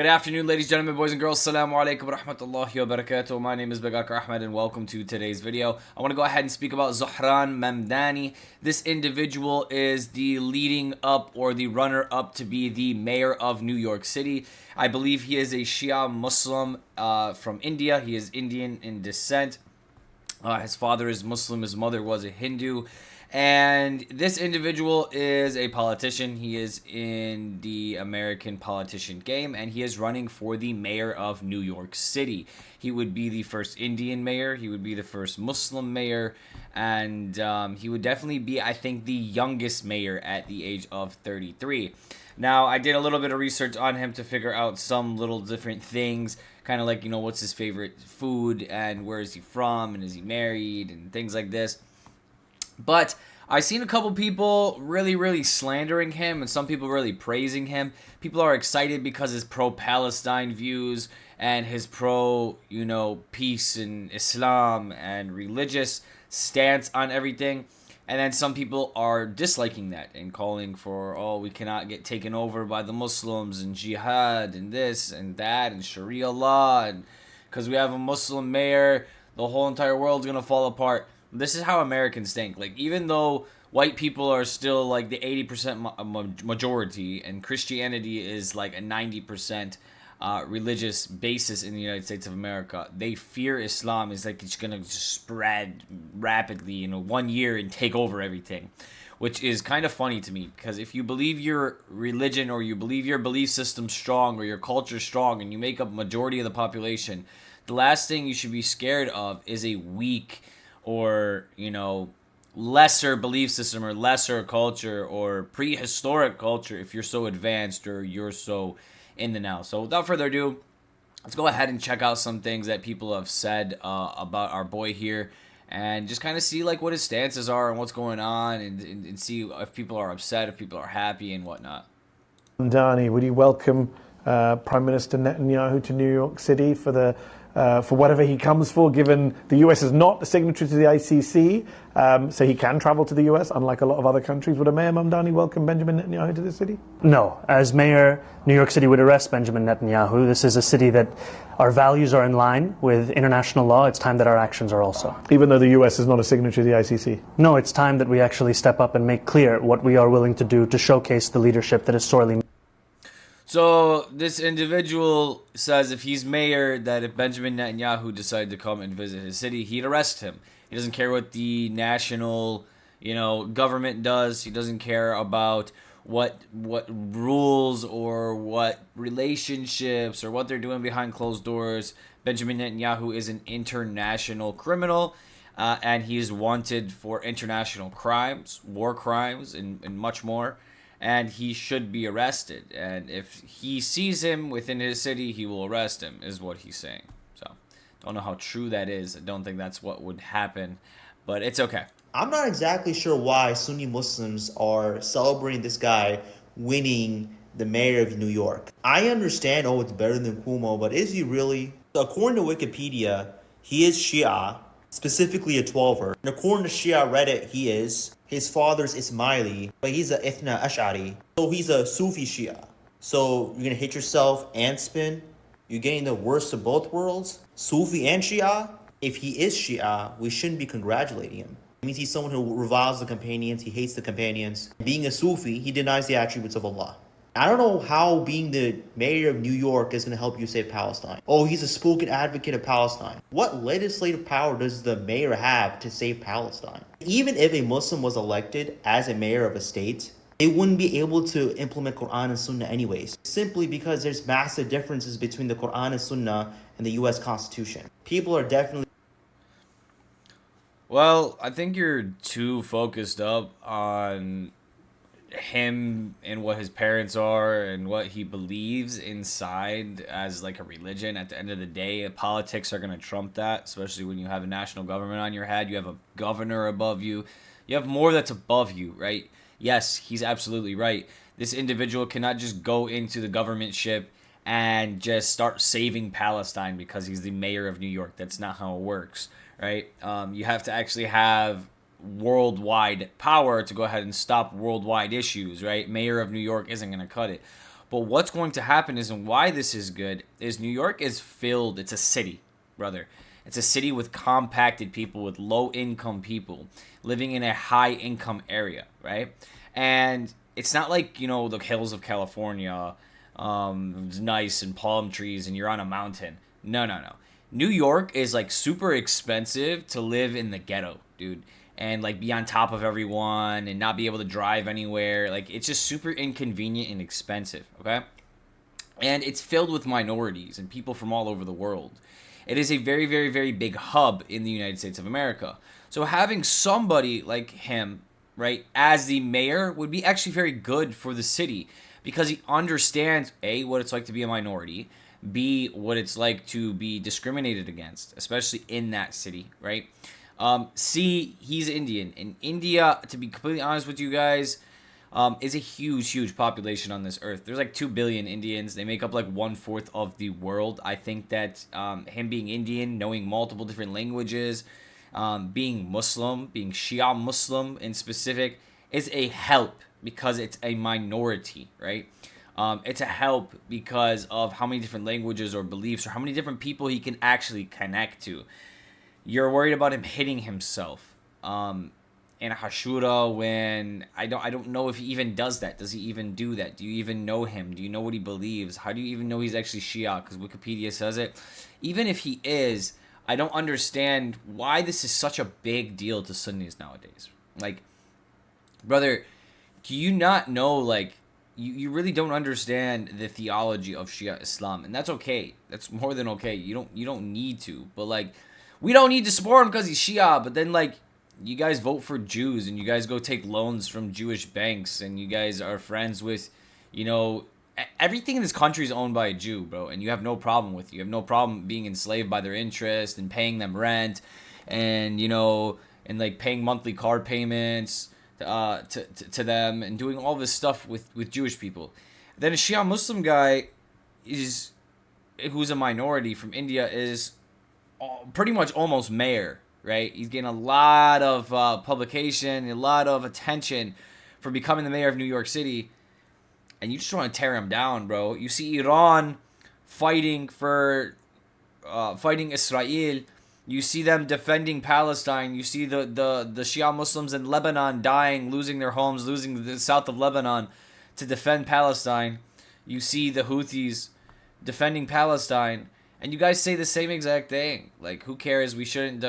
Good afternoon, ladies, gentlemen, boys and girls. Assalamu alaikum wa rahmatullahi wa barakatuh. My name is Biography Ahmed and welcome to today's video. I want to go ahead and speak about Zohran Mamdani. This individual is the leading up or the runner up to be the mayor of New York City. I believe he is a Shia Muslim from India. He is Indian in descent. His father is Muslim, his mother was a Hindu. And this individual is a politician. He is in the American politician game, and he is running for the mayor of New York City. He would be the first Indian mayor. He would be the first Muslim mayor. And he would definitely be, I think, the youngest mayor at the age of 33. Now, I did a little bit of research on him to figure out some little different things, kind of like, what's his favorite food and where is he from and is he married and things like this. But I've seen a couple people really slandering him and some people really praising him. People are excited because his pro-Palestine views and his peace and Islam and religious stance on everything. And then some people are disliking that and calling for, we cannot get taken over by the Muslims and jihad and this and that and Sharia law. And because we have a Muslim mayor, the whole entire world's going to fall apart. This is how Americans think. Like, even though white people are still like the 80% majority and Christianity is like a 90% religious basis in the United States of America, they fear Islam is like it's going to spread rapidly in 1 year and take over everything, which is kind of funny to me because if you believe your religion or you believe your belief system strong or your culture strong and you make up majority of the population, the last thing you should be scared of is a weak or lesser belief system or lesser culture or prehistoric culture if you're so advanced or you're so in the now. So without further ado, let's go ahead and check out some things that people have said about our boy here and just kind of see like what his stances are and what's going on and see if people are upset, if people are happy and whatnot. Mamdani, would you welcome Prime Minister Netanyahu to New York City for whatever he comes for, given the US is not a signatory to the ICC, so he can travel to the US, unlike a lot of other countries. Would a Mayor Mamdani welcome Benjamin Netanyahu to the city? No. As mayor, New York City would arrest Benjamin Netanyahu. This is a city that our values are in line with international law. It's time that our actions are also. Even though the US is not a signatory to the ICC? No, it's time that we actually step up and make clear what we are willing to do to showcase the leadership that is sorely. So this individual says if he's mayor, that if Benjamin Netanyahu decided to come and visit his city, he'd arrest him. He doesn't care what the national, government does. He doesn't care about what rules or what relationships or what they're doing behind closed doors. Benjamin Netanyahu is an international criminal, and he is wanted for international crimes, war crimes, and much more. And he should be arrested. And if he sees him within his city, he will arrest him, is what he's saying. So, don't know how true that is. I don't think that's what would happen, but it's okay. I'm not exactly sure why Sunni Muslims are celebrating this guy winning the mayor of New York. I understand, it's better than Cuomo, but is he really? According to Wikipedia, he is Shia, specifically a 12er. And according to Shia Reddit, his father's Ismaili, but he's a Ithna Ash'ari. So he's a Sufi Shia. So you're going to hit yourself and spin? You're getting the worst of both worlds? Sufi and Shia? If he is Shia, we shouldn't be congratulating him. It means he's someone who reviles the companions, he hates the companions. Being a Sufi, he denies the attributes of Allah. I don't know how being the mayor of New York is going to help you save Palestine. He's a spoken advocate of Palestine. What legislative power does the mayor have to save Palestine? Even if a Muslim was elected as a mayor of a state, they wouldn't be able to implement Quran and Sunnah anyways, simply because there's massive differences between the Quran and Sunnah and the US Constitution. People are definitely... Well, I think you're too focused up on him and what his parents are and what he believes inside as like a religion. At the end of the day, politics are going to trump that, especially when you have a national government on your head. You have a governor above you. You have more that's above you, right? Yes, he's absolutely right. This individual cannot just go into the government ship and just start saving Palestine because he's the mayor of New York. That's not how it works, right? You have to actually have worldwide power to go ahead and stop worldwide issues, right? Mayor of New York isn't going to cut it. But what's going to happen is, and why this is good, is New York is filled. It's a city, brother. It's a city with compacted people, with low-income people living in a high-income area, right? And it's not like, the hills of California, it's nice and palm trees and you're on a mountain. No, no, no. New York is like super expensive to live in the ghetto, dude. And like be on top of everyone and not be able to drive anywhere. Like it's just super inconvenient and expensive, okay? And it's filled with minorities and people from all over the world. It is a very, very, very big hub in the United States of America. So having somebody like him, right, as the mayor would be actually very good for the city because he understands, A, what it's like to be a minority, B, what it's like to be discriminated against, especially in that city, right? C, he's Indian. And India, to be completely honest with you guys, is a huge, huge population on this earth. There's like 2 billion Indians. They make up like 1/4 of the world. I think that him being Indian, knowing multiple different languages, being Muslim, being Shia Muslim in specific, is a help because it's a minority, right? It's a help because of how many different languages or beliefs or how many different people he can actually connect to. You're worried about him hitting himself in Hashura when I don't know if he even does that. Does he even do that? Do you even know him? Do you know what he believes? How do you even know he's actually Shia? Because Wikipedia says it. Even if he is, I don't understand why this is such a big deal to Sunnis nowadays. Like, brother, do you not know, like, you really don't understand the theology of Shia Islam, and that's okay. That's more than okay. You don't need to, but like, we don't need to support him because he's Shia. But then like, you guys vote for Jews and you guys go take loans from Jewish banks and you guys are friends with, everything in this country is owned by a Jew, bro, and you have no problem with it. You have no problem being enslaved by their interest and paying them rent, and and like paying monthly card payments to them and doing all this stuff with Jewish people. Then a Shia Muslim guy who's a minority from India is pretty much almost mayor, right? He's getting a lot of publication, a lot of attention for becoming the mayor of New York City, and you just want to tear him down, bro. You see Iran fighting Israel. You see them defending Palestine. You see the Shia Muslims in Lebanon dying, losing their homes, losing the south of Lebanon to defend Palestine. You see the Houthis defending Palestine, and you guys say the same exact thing. Like, who cares? We shouldn't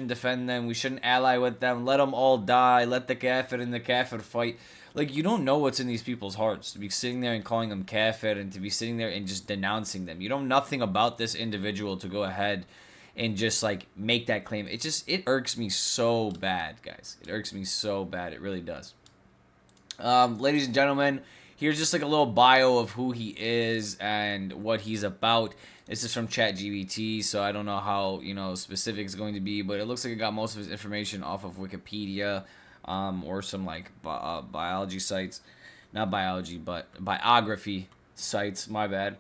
defend them. We shouldn't ally with them. Let them all die. Let the kafir and the kafir fight. Like, you don't know what's in these people's hearts to be sitting there and calling them kafir and to be sitting there and just denouncing them. You know nothing about this individual to go ahead and just like make that claim. It irks me so bad, guys. It irks me so bad. It really does. Ladies and gentlemen, here's just like a little bio of who he is and what he's about. This is from ChatGPT, so I don't know how specific it's going to be, but it looks like it got most of his information off of Wikipedia, or some like biology sites, not biology, but biography sites. My bad.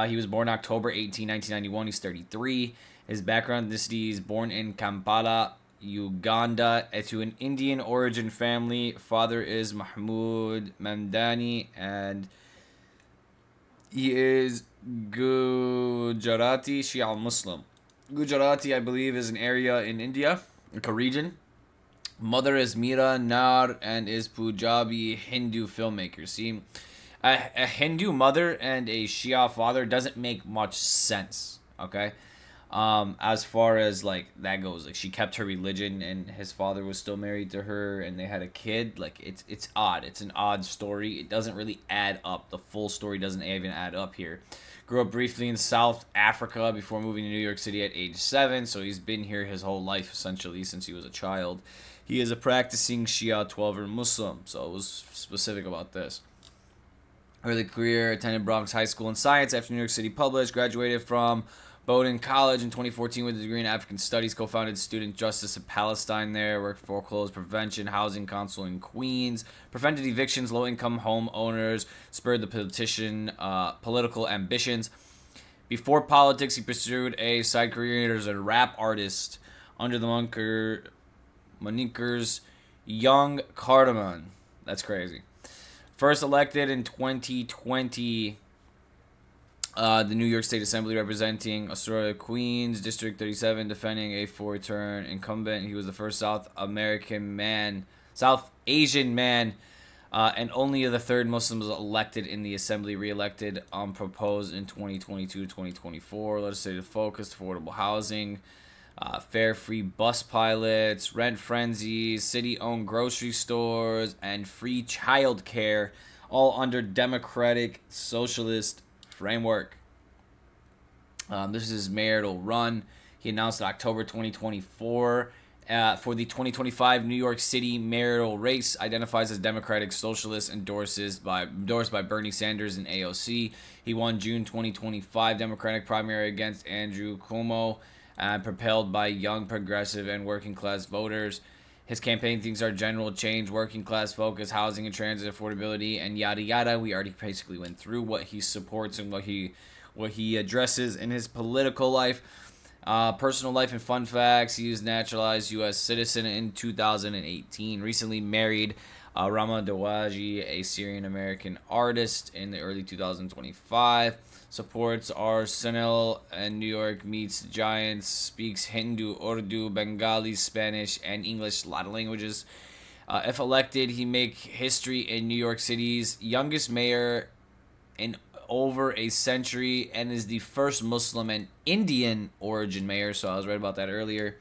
He was born October 18, 1991. He's 33. His background, ethnicity, is born in Kampala, Uganda, to an Indian origin family. Father is Zohran Mamdani, and he is Gujarati Shia Muslim. Gujarati, I believe, is an area in India, like a region. Mother is Meera Nar and is Punjabi Hindu filmmaker. See, a Hindu mother and a Shia father doesn't make much sense, okay? As far as like that goes, like she kept her religion and his father was still married to her and they had a kid. Like it's odd. It's an odd story. It doesn't really add up. The full story doesn't even add up here. Grew up briefly in South Africa before moving to New York City at age 7. So he's been here his whole life essentially since he was a child. He is a practicing Shia 12er Muslim. So it was specific about this. Early career, attended Bronx High School in Science after New York City published. Graduated from Bowdoin College in 2014 with a degree in African Studies. Co-founded Student Justice of Palestine there. Worked for foreclosure prevention, housing council in Queens. Prevented evictions, low-income home owners. Spurred the political ambitions. Before politics, he pursued a side career as a rap artist under the monikers Young Cardamom. That's crazy. First elected in 2020, the New York State Assembly representing Astoria, Queens, District 37, defending a four-term incumbent. He was the first South Asian man, and only the third Muslims elected in the Assembly, re-elected, proposed in 2022 to 2024. Legislative focus, affordable housing, fare free bus pilots, rent frenzies, city-owned grocery stores, and free child care, all under democratic socialist framework. This is his mayoral run. He announced in October 2024 for the 2025 New York City mayoral race. Identifies as democratic socialist, endorsed by Bernie Sanders and AOC. He won June 2025 Democratic primary against Andrew Cuomo, propelled by young, progressive, and working class voters. His campaign themes are general change, working class focus, housing and transit affordability, and yada yada. We already basically went through what he supports and what he addresses in his political life. Personal life and fun facts. He was naturalized U.S. citizen in 2018. Recently married Rama Dawaji, a Syrian-American artist, in the early 2025. Supports Arsenal and New York meets Giants. Speaks Hindu, Urdu, Bengali, Spanish, and English, a lot of languages. If elected, he make history in New York City's youngest mayor in over a century, and is the first Muslim and Indian origin mayor. So I was right about that earlier.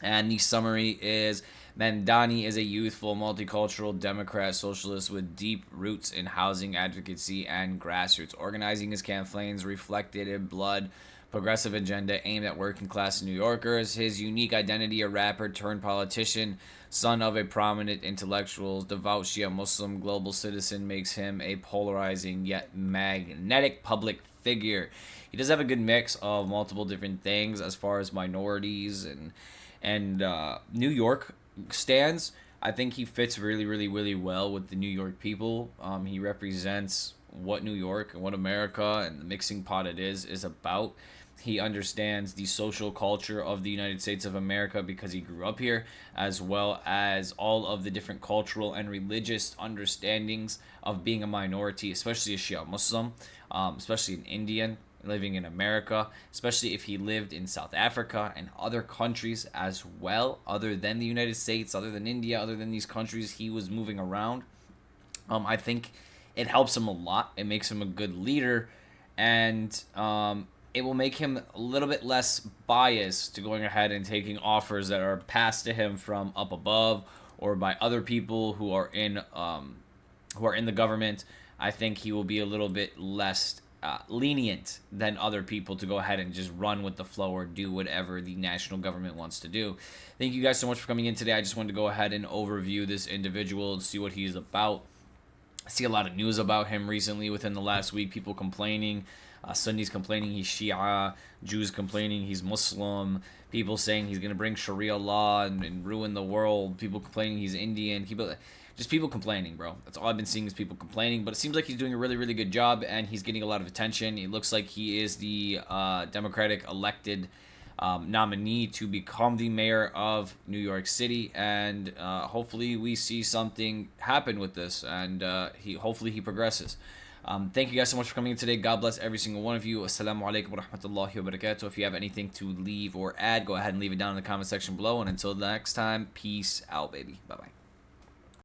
And the summary is: Mamdani is a youthful, multicultural Democrat socialist with deep roots in housing advocacy and grassroots organizing. His campaigns reflected a blood progressive agenda aimed at working class New Yorkers. His unique identity, a rapper turned politician, son of a prominent intellectual, devout Shia Muslim, global citizen, makes him a polarizing yet magnetic public figure. He does have a good mix of multiple different things as far as minorities and New York stands. I think he fits really, really, really well with the New York people. He represents what New York and what America and the mixing pot it is about. He understands the social culture of the United States of America because he grew up here, as well as all of the different cultural and religious understandings of being a minority, especially a Shia Muslim, especially an Indian living in America, especially if he lived in South Africa and other countries as well, other than the United States, other than India, other than these countries he was moving around. I think it helps him a lot. It makes him a good leader, and it will make him a little bit less biased to going ahead and taking offers that are passed to him from up above or by other people who are in the government. I think he will be a little bit less lenient than other people to go ahead and just run with the flow or do whatever the national government wants to do. Thank you guys so much for coming in today. I just wanted to go ahead and overview this individual and see what he's about. I see a lot of news about him recently within the last week. People complaining, Sunnis complaining he's Shia, Jews complaining he's Muslim, people saying he's going to bring Sharia law and ruin the world, people complaining he's Indian, people complaining, bro. That's all I've been seeing is people complaining, but it seems like he's doing a really, really good job, and he's getting a lot of attention. It looks like he is the Democratic elected nominee to become the mayor of New York City, and hopefully we see something happen with this, and hopefully he progresses. Thank you guys so much for coming in today. God bless every single one of you. Assalamu alaikum wa rahmatullahi wa barakatuh. If you have anything to leave or add, go ahead and leave it down in the comment section below, and until next time, peace out, baby. Bye-bye.